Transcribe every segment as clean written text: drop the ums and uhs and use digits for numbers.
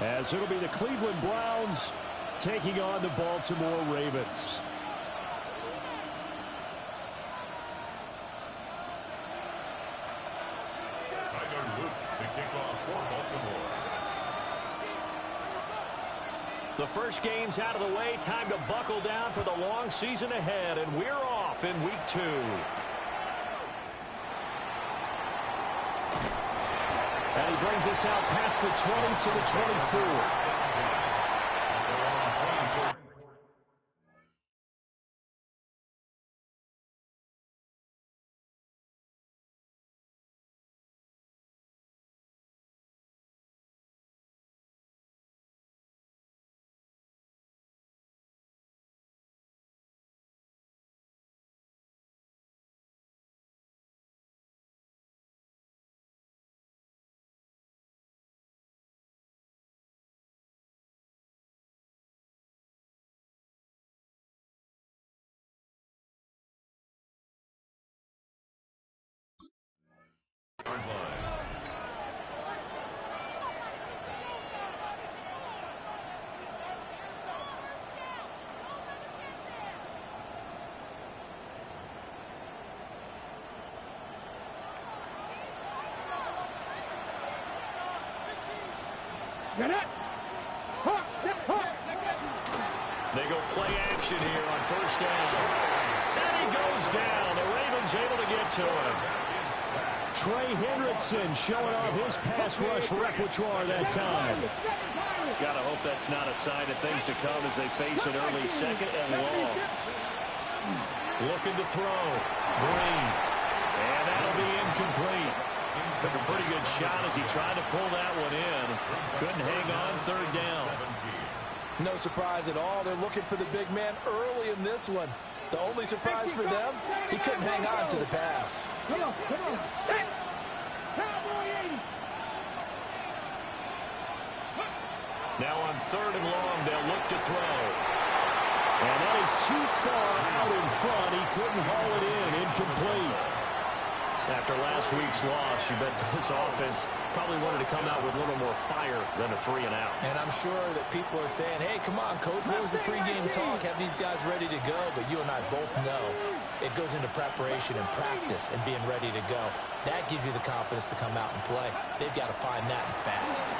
as it'll be the Cleveland Browns taking on the Baltimore Ravens. The first game's out of the way. Time to buckle down for the long season ahead, and we're off in week 2. And he brings us out past the 20 to the 24. They go play action here on first down. And he goes down. The Ravens able to get to him. Trey Hendrickson showing off his pass rush repertoire that time. Gotta hope that's not a sign of things to come as they face an early second and long. Looking to throw. Green. And that'll be incomplete. Took a pretty good shot as he tried to pull that one in. Couldn't hang on third down. No surprise at all. They're looking for the big man early in this one. The only surprise for them, he couldn't hang on to the pass. Come on. Hey! Cowboy 80! Now on third and long, they'll look to throw. And that is too far out in front. He couldn't haul it in. Incomplete. After last week's loss, you bet this offense probably wanted to come out with a little more fire than a 3-and-out. And I'm sure that people are saying, hey, come on, Coach, what was the pregame talk? Have these guys ready to go? But you and I both know it goes into preparation and practice and being ready to go. That gives you the confidence to come out and play. They've got to find that and fast.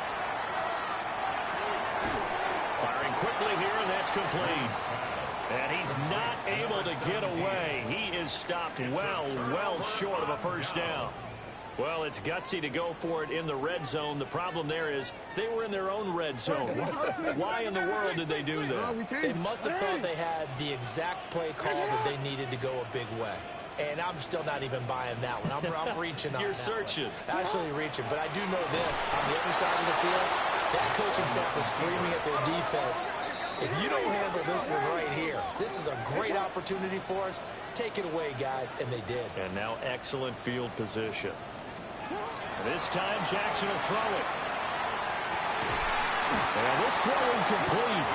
Firing quickly here, and that's complete. And he's not able to get away. He is stopped well short of a first down. Well, it's gutsy to go for it in the red zone. The problem there is they were in their own red zone. Why in the world did they do that? They must have thought they had the exact play call that they needed to go a big way. And I'm still not even buying that one. I'm reaching on You're that searching. one. Actually reaching. But I do know this. On the other side of the field, that coaching staff is screaming at their defense. If you don't handle this one right here, this is a great opportunity for us. Take it away, guys. And they did. And now excellent field position. This time Jackson will throw it. And this throw incomplete.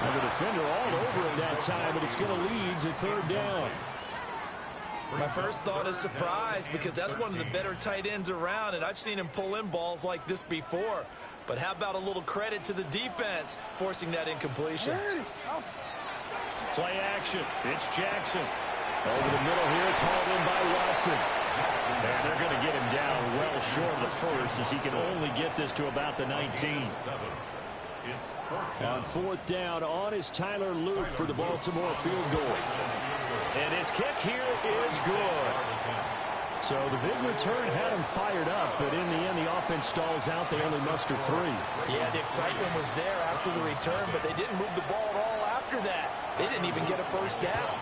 And the defender all over it that time, but it's going to lead to third down. My first thought is surprise, because that's one of the better tight ends around, and I've seen him pull in balls like this before. But how about a little credit to the defense forcing that incompletion? Play action. It's Jackson. Over the middle here, it's hauled in by Watson. And they're going to get him down well short of the first, as he can only get this to about the 19. On fourth down, on is Tyler Luke for the Baltimore field goal. And his kick here is good. So the big return had him fired up, but in the end, the offense stalls out. They only muster 3. Yeah, the excitement was there after the return, but they didn't move the ball at all after that. They didn't even get a first down.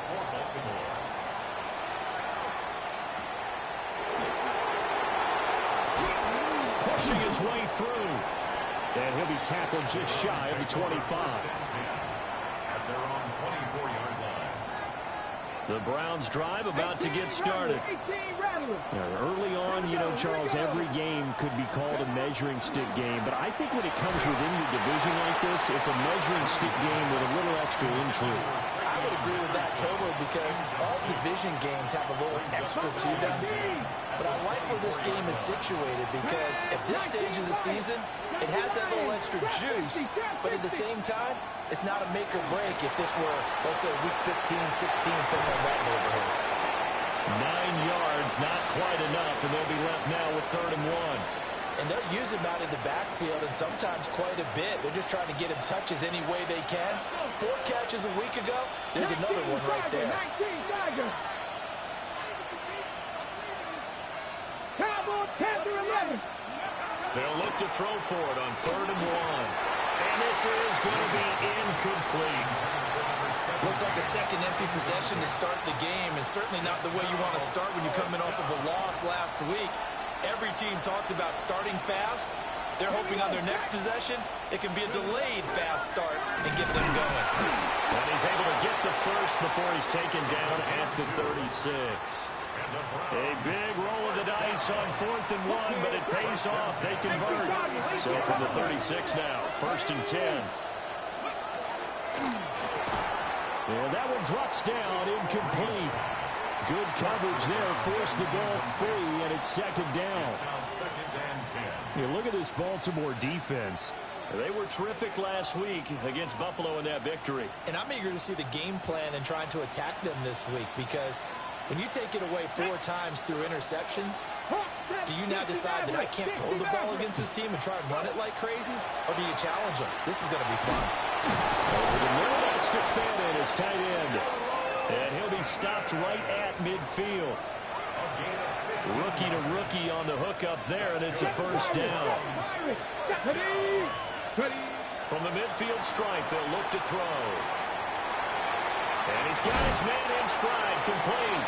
Pushing his way through. And he'll be tackled just shy of the 25. They're on 24-yard line. The Browns drive about to get started. Now, early on, you know, Charles, every game could be called a measuring stick game, but I think when it comes within your division like this, it's a measuring stick game with a little extra intrigue. I would agree with that totally, because all division games have a little extra to them. But I like where this game is situated, because at this stage of the season, It has that little extra juice, but at the same time, it's not a make or break if this were, let's say, week 15, 16, somewhere in that neighborhood. 9 yards, not quite enough, and they'll be left now with 3rd and 1. And they'll use him out in the backfield, and sometimes quite a bit. They're just trying to get him touches any way they can. 4 catches a week ago. There's another one right there. Cowboys have their 11. They'll look to throw for it on 3rd and 1. And this is going to be incomplete. Looks like a second empty possession to start the game, and certainly not the way you want to start when you're coming off of a loss last week. Every team talks about starting fast. They're hoping on their next possession, it can be a delayed fast start and get them going. And he's able to get the first before he's taken down at the 36. A big roll of the dice on 4th and 1, but it pays off. They convert. So from the 36 now, 1st and 10. And that one drops down, incomplete. Good coverage there, forced the ball free, and it's 2nd down. You look at this Baltimore defense. They were terrific last week against Buffalo in that victory. And I'm eager to see the game plan and trying to attack them this week, because when you take it away 4 times through interceptions, do you now decide that I can't throw the ball against this team and try and run it like crazy? Or do you challenge them? This is going to be fun. Over the middle, that's Stefanin, his tight end. And he'll be stopped right at midfield. Rookie to rookie on the hook up there, and it's a 1st down. From the midfield stripe, they'll look to throw. And he's got his man in stride, complete.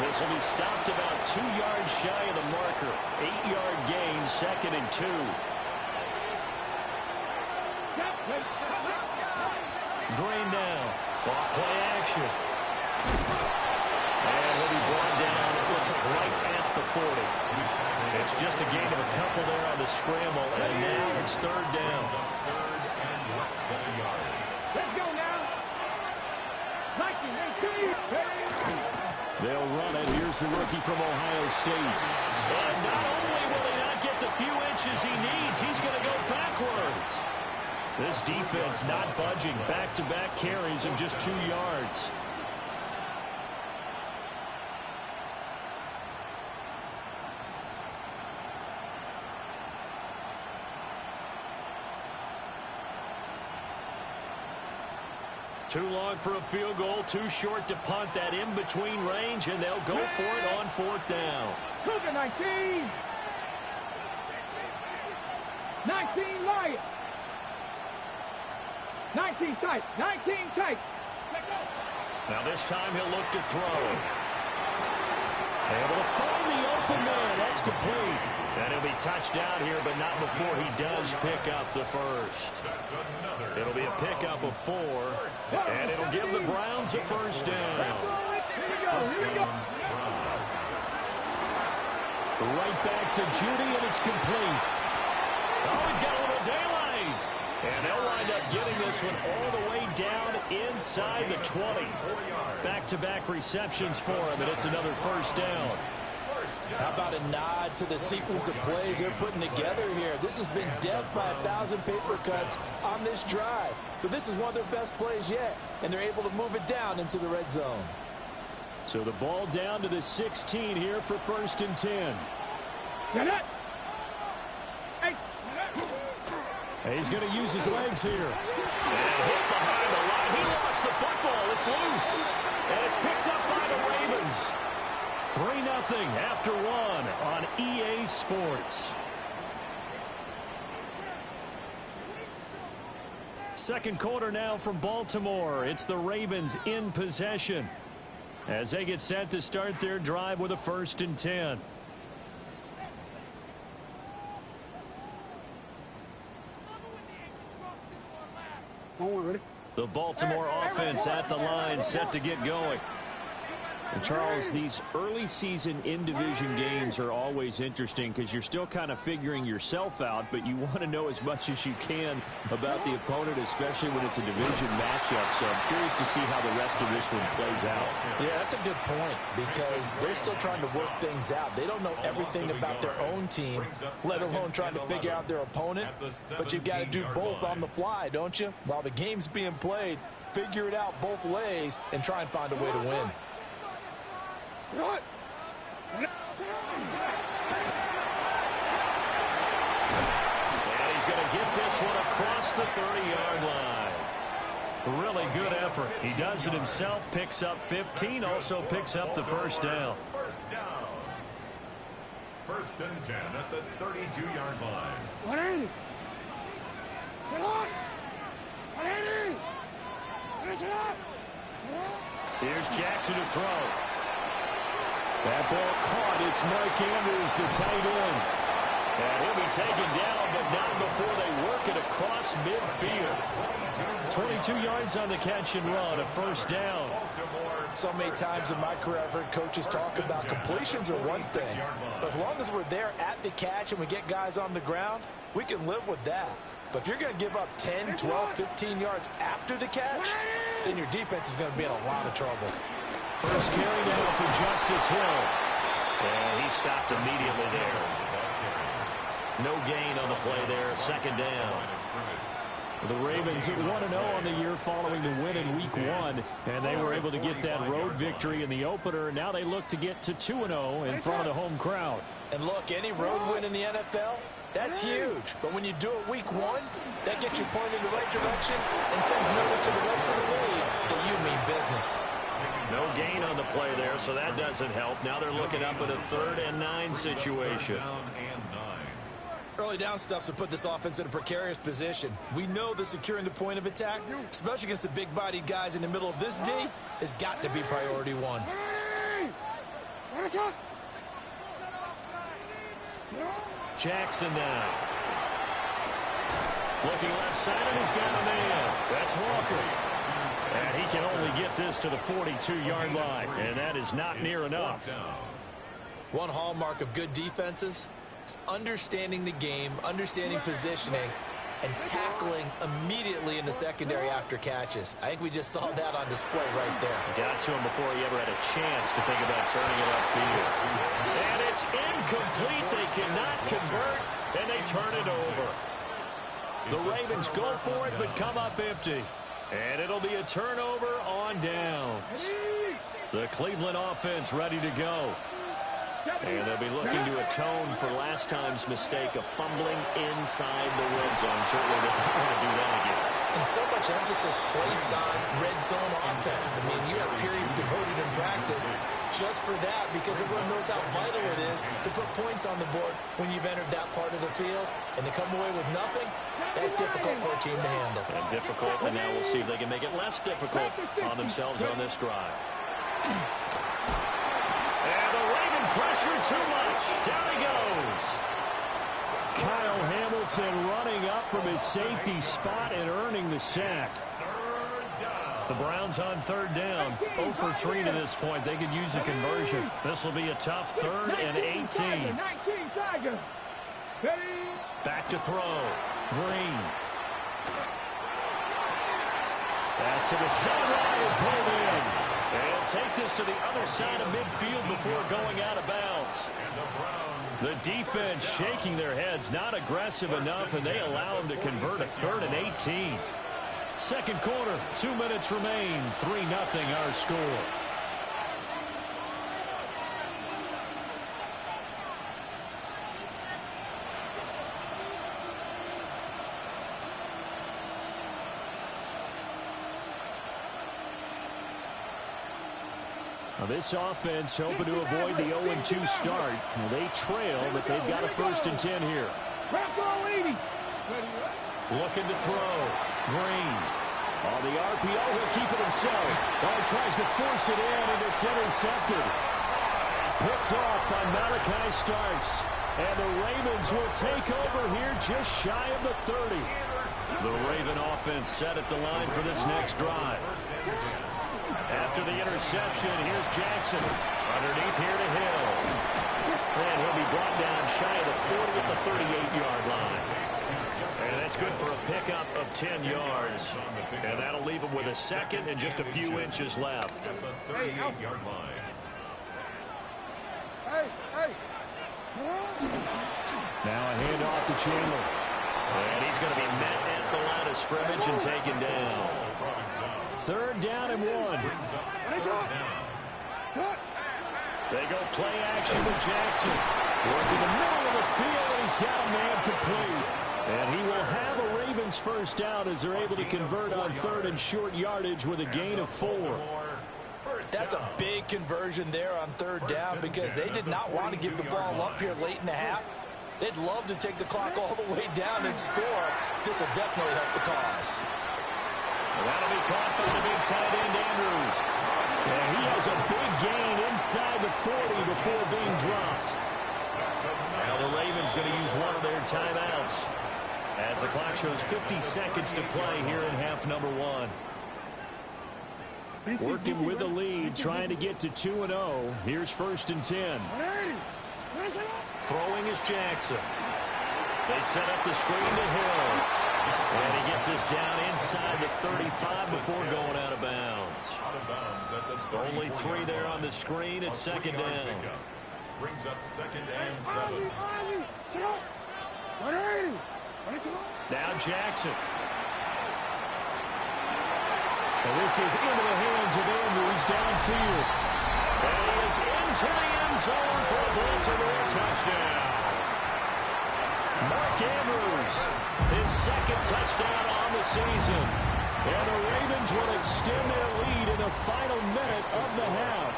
This will be stopped about 2 yards shy of the marker. 8-yard gain, 2nd and 2. Drain down. Off play action. And he'll be brought down, it looks like right at the 40. It's just a gain of a couple there on the scramble, and now it's 3rd down. Let's go now. They'll run it. Here's the rookie from Ohio State. And not only will he not get the few inches he needs, he's going to go backwards. This defense not budging. Back-to-back carries of just 2 yards. Too long for a field goal, too short to punt. That in-between range, and they'll go for it on 4th down. Cougar 19. 19 Lions. 19 tight. 19 tight. Now this time he'll look to throw. Able to find the open man. That's complete. And he'll be touched down here, but not before he does pick up the first. It'll be a pickup of 4, and it'll give the Browns a 1st down. Right back to Judy, and it's complete. Oh, he's got a little daylight. And they'll wind up getting this one all the way down inside the 20. Back-to-back receptions for him, and it's another 1st down. How about a nod to the sequence of plays they're putting together here? This has been death by 1,000 paper cuts on this drive. But this is one of their best plays yet, and they're able to move it down into the red zone. So the ball down to the 16 here for 1st and 10. Get it. He's going to use his legs here. And hit behind the line. He lost the football. It's loose. And it's picked up by the Ravens. 3-0 after 1 on EA Sports. Second quarter now from Baltimore. It's the Ravens in possession as they get set to start their drive with a 1st and 10. Ready? The Baltimore offense at the line, set to get going. And Charles, these early season in-division games are always interesting because you're still kind of figuring yourself out, but you want to know as much as you can about the opponent, especially when it's a division matchup. So I'm curious to see how the rest of this one plays out. Yeah, that's a good point because they're still trying to work things out. They don't know everything about their own team, let alone trying to figure out their opponent. But you've got to do both on the fly, don't you? While the game's being played, figure it out both ways and try and find a way to win. And he's going to get this one across the 30-yard line. Really good effort. He does it himself, picks up 15, also picks up the first down. First and 10 at the 32-yard line. 180. Sit on. 180. Finish it up. Here's Jackson to throw. That ball caught. It's Mike Andrews, the tight end. And he'll be taken down, but not before they work it across midfield. 22 yards on the catch and run, a first down. So many times in my career I've heard coaches talk about completions are one thing. But as long as we're there at the catch and we get guys on the ground, we can live with that. But if you're going to give up 10, 12, 15 yards after the catch, then your defense is going to be in a lot of trouble. First carry now for Justice Hill. And he stopped immediately there. No gain on the play there. Second down. The Ravens at 1-0 on the year following the win in Week 1. And they were able to get that road victory in the opener. Now they look to get to 2-0 in front of the home crowd. And look, any road win in the NFL, that's huge. But when you do it Week 1, that gets you pointed in the right direction and sends notice to the rest of the league that you mean business. No gain on the play there, so that doesn't help. Now they're looking up at a 3rd and 9 situation. Early down stuff's to put this offense in a precarious position. We know that securing the point of attack, especially against the big-bodied guys in the middle of this D, has got to be priority one. Jackson now. Looking left side, and he's got a man. That's Walker. And he can only get this to the 42-yard line, and that is not near enough. One hallmark of good defenses is understanding the game, understanding positioning, and tackling immediately in the secondary after catches. I think we just saw that on display right there. Got to him before he ever had a chance to think about turning it upfield. And it's incomplete. They cannot convert, and they turn it over. The Ravens go for it, but come up empty. And it'll be a turnover on downs. The Cleveland offense ready to go. And they'll be looking to atone for last time's mistake of fumbling inside the red zone. Certainly they don't want to do that again. And so much emphasis placed on red zone offense. I mean, you have periods devoted in practice just for that because everyone knows how vital it is to put points on the board when you've entered that part of the field. And to come away with nothing, that's difficult for a team to handle. And difficult, and now we'll see if they can make it less difficult on themselves on this drive. And the Raven pressure too much. Down he goes. Kyle Hamilton running up from his safety spot and earning the sack. The Browns on 3rd down. 0 for 3 to this point. They could use a conversion. This will be a tough 3rd and 18. Back to throw. Green. Pass to the sideline and pulled in. And take this to the other side of midfield before going out of bounds. The defense shaking their heads, not aggressive enough, and they allow them to convert a 3rd and 18. Second quarter, 2 minutes remain. 3-0 our score. Now this offense hoping to avoid the 0-2 start. Now they trail, but they've got a 1st and 10 here. Looking to throw. Green. On the RPO, he'll keep it himself. Oh, tries to force it in, and it's intercepted. Picked off by Malachi Starks. And the Ravens will take over here just shy of the 30. The Raven offense set at the line for this next drive. After the interception, here's Jackson. Underneath here to Hill. And he'll be brought down shy of the 40 at the 38-yard line. And that's good for a pickup of 10 yards. And that'll leave him with a second and just a few inches left. At the 38-yard line. Now a handoff to Chandler. And he's going to be met at the line of scrimmage and taken down. 3rd down and 1. They go play action with Jackson. Working the middle of the field, and he's got a man complete. And he will have a Ravens first down as they're able to convert on 3rd and short yardage with a gain of 4. That's a big conversion there on 3rd down because they did not want to give the ball up here late in the half. They'd love to take the clock all the way down and score. This will definitely help the cause. That'll be caught by the big tight end, Andrews. And he has a big gain inside the 40 before being dropped. Now the Ravens going to use one of their timeouts as the clock shows 50 seconds to play here in half number 1. Working with the lead, trying to get to 2-0. Here's 1st and 10. Throwing is Jackson. They set up the screen to Hill. And he gets this down inside the 35 before going out of bounds. Only 3 there on the screen at 2nd down. Brings up 2nd and 7. Now Jackson. And this is into the hands of Andrews downfield. And he is into the end zone for a Baltimore touchdown. Mark Andrews, his 2nd touchdown on the season. And the Ravens will extend their lead in the final minute of the half.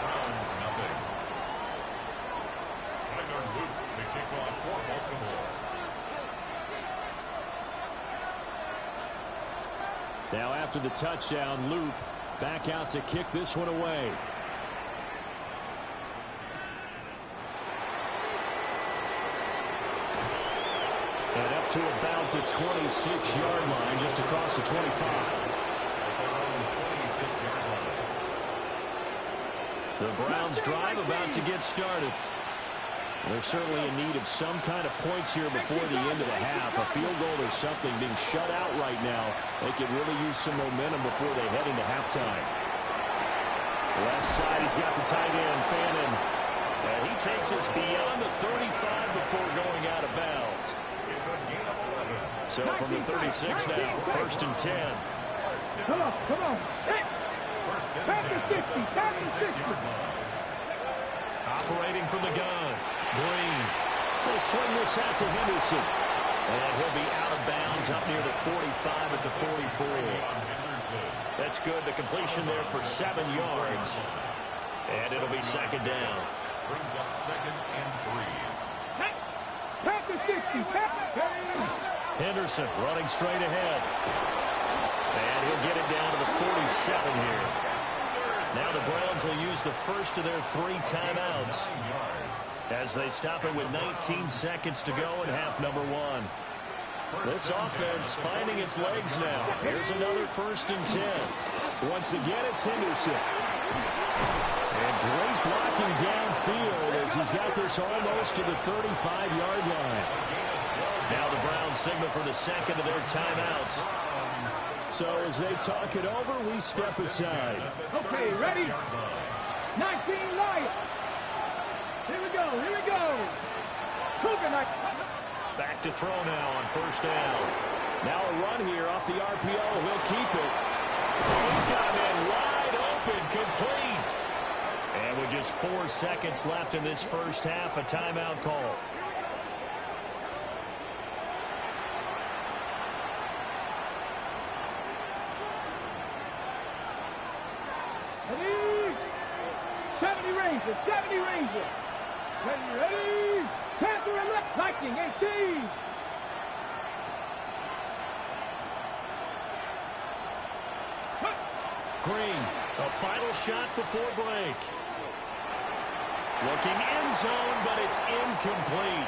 Browns nothing. Tyler Luke to kick off for Baltimore. Now after the touchdown, Luke back out to kick this one away. And up to about the 26-yard line, just across the 25. The Browns drive about to get started. They're certainly in need of some kind of points here before the end of the half. A field goal or something, being shut out right now. They could really use some momentum before they head into halftime. Left side, he's got the tight end, Fannin. And he takes us beyond the 35 before going out of bounds. So from the 36 now, 1st and 10. Come on. Back to 60, back to 60. Operating from the gun. Green will swing this out to Henderson. And he'll be out of bounds up near the 45 at the 44. That's good. The completion there for 7 yards. And it'll be 2nd down. Brings up 2nd and 3. Back to 60, Henderson running straight ahead. And he'll get it down to the 47 here. Now the Browns will use the first of their 3 timeouts as they stop it with 19 seconds to go in half number 1. This offense finding its legs now. Here's another 1st and 10. Once again, it's Henderson. And great blocking downfield as he's got this almost to the 35-yard line. Now the Browns signal for the 2nd of their timeouts. So as they talk it over, we step aside. Okay, ready? 19 Lions. Here we go. Cougar night. Back to throw now on 1st down. Now a run here off the RPO. He'll keep it. He's got a man wide open, complete. And with just 4 seconds left in this first half, a timeout call. Ready? 70 Rangers. Ready? Panther and left. Viking 18. Green, a final shot before break. Looking end zone, but it's incomplete.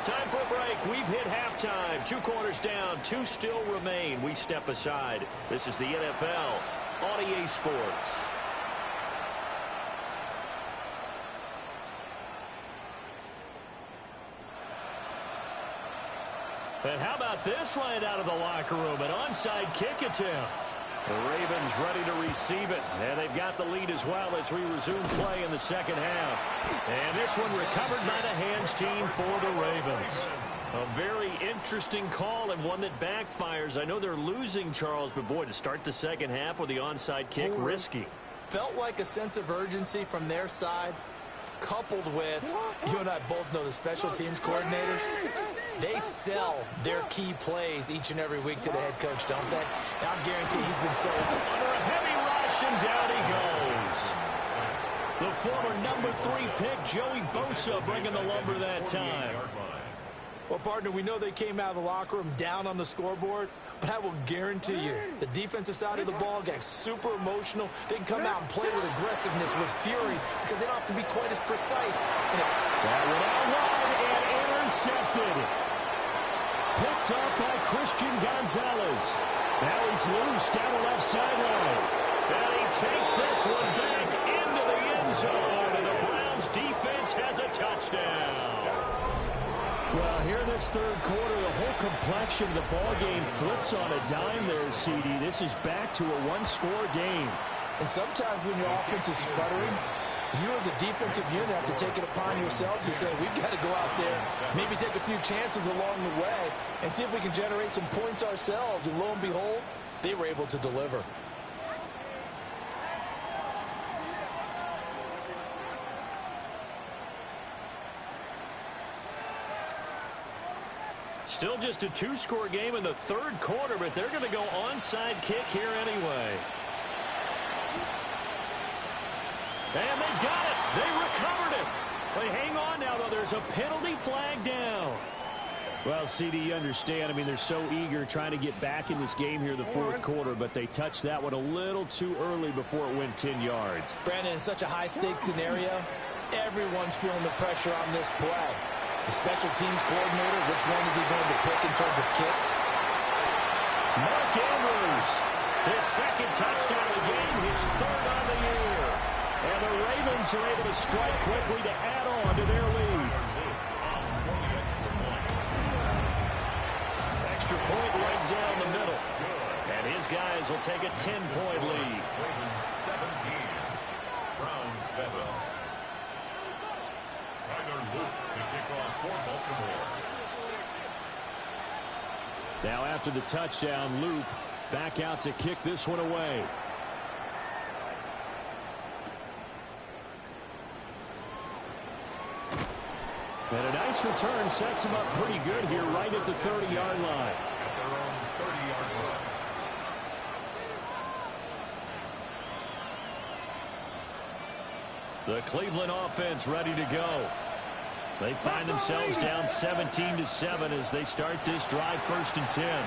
Time for a break. We've hit halftime. 2 quarters down. 2 still remain. We step aside. This is the NFL on EA Sports. And how about this right out of the locker room? An onside kick attempt. The Ravens ready to receive it. And they've got the lead as well as we resume play in the second half. And this one recovered by the hands team for the Ravens. A very interesting call and one that backfires. I know they're losing, Charles, but boy, to start the second half with the onside kick, risky. Felt like a sense of urgency from their side, coupled with, you and I both know the special teams coordinators, they sell their key plays each and every week to the head coach, don't they? And I guarantee he's been sold. Under a heavy rush, and down he goes. The former number 3 pick, Joey Bosa, bringing the lumber that time. Well, partner, we know they came out of the locker room down on the scoreboard, but I will guarantee you the defensive side of the ball got super emotional. They can come out and play with aggressiveness, with fury, because they don't have to be quite as precise. That went out wide and intercepted. Picked up by Christian Gonzalez. Now he's loose down the left sideline. And he takes this one back into the end zone. And the Browns defense has a touchdown. Well, here in this third quarter, the whole complexion of the ball game flips on a dime there, CD. This is back to a one-score game. And sometimes when your offense is sputtering, you as a defensive unit have to take it upon yourselves to say, we've got to go out there, maybe take a few chances along the way, and see if we can generate some points ourselves. And lo and behold, they were able to deliver. Still just a 2-score game in the third quarter, but they're going to go onside kick here anyway. And they got it. They recovered it. They hang on now, though. There's a penalty flag down. Well, CD, you understand. I mean, they're so eager trying to get back in this game here in the fourth quarter, but they touched that one a little too early before it went 10 yards. Brandon, in such a high-stakes scenario, everyone's feeling the pressure on this play. The special teams coordinator, which one is he going to pick in terms of kicks? Mark Andrews, his second touchdown of the game, his third on the year. And the Ravens are able to strike quickly to add on to their lead. Extra point right down the middle. And his guys will take a 10-point lead. Ravens 17, Browns 7. Tyler Luke to kick off for Baltimore. Now after the touchdown, Luke back out to kick this one away. And a nice return sets him up pretty good here right at the 30-yard line. At their own 30-yard line. The Cleveland offense ready to go. They find themselves down 17-7 as they start this drive, 1st and 10. And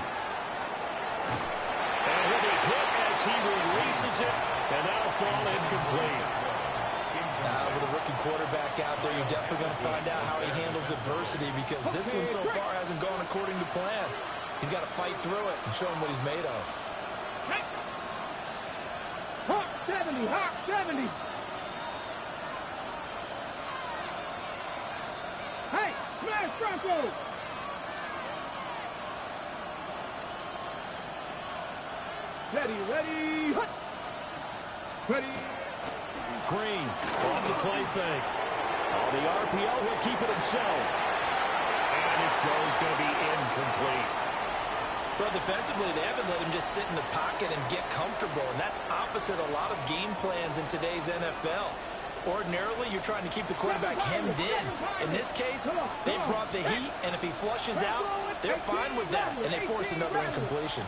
he'll be hit as he releases it, and that'll fall incomplete. With a rookie quarterback out there, you're definitely going to find out how he handles adversity, because this one so far hasn't gone according to plan. He's got to fight through it and show him what he's made of. Hawk 70, Hawk 70. Hey, smash Bronco. Ready. Hut. Ready. Green off the play fake. On the RPO, he'll keep it himself. And his throw is going to be incomplete. Well, defensively, they haven't let him just sit in the pocket and get comfortable, and that's opposite a lot of game plans in today's NFL. Ordinarily, you're trying to keep the quarterback hemmed in. In this case, they brought the heat, and if he flushes out, they're fine with that, and they force another incompletion.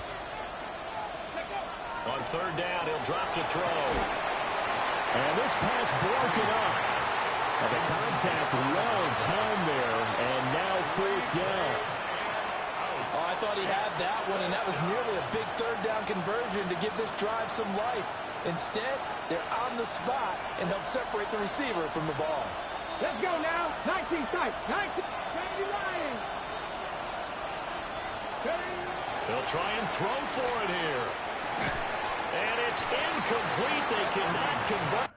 On 3rd down, he'll drop to throw. And this pass broken up. And the contact well timed there, and now 4th down. Oh, I thought he had that one, and that was nearly a big 3rd down conversion to give this drive some life. Instead, they're on the spot and help separate the receiver from the ball. Let's go now. 19 sight. 19. They'll try and throw for it here. And it's incomplete. They cannot convert.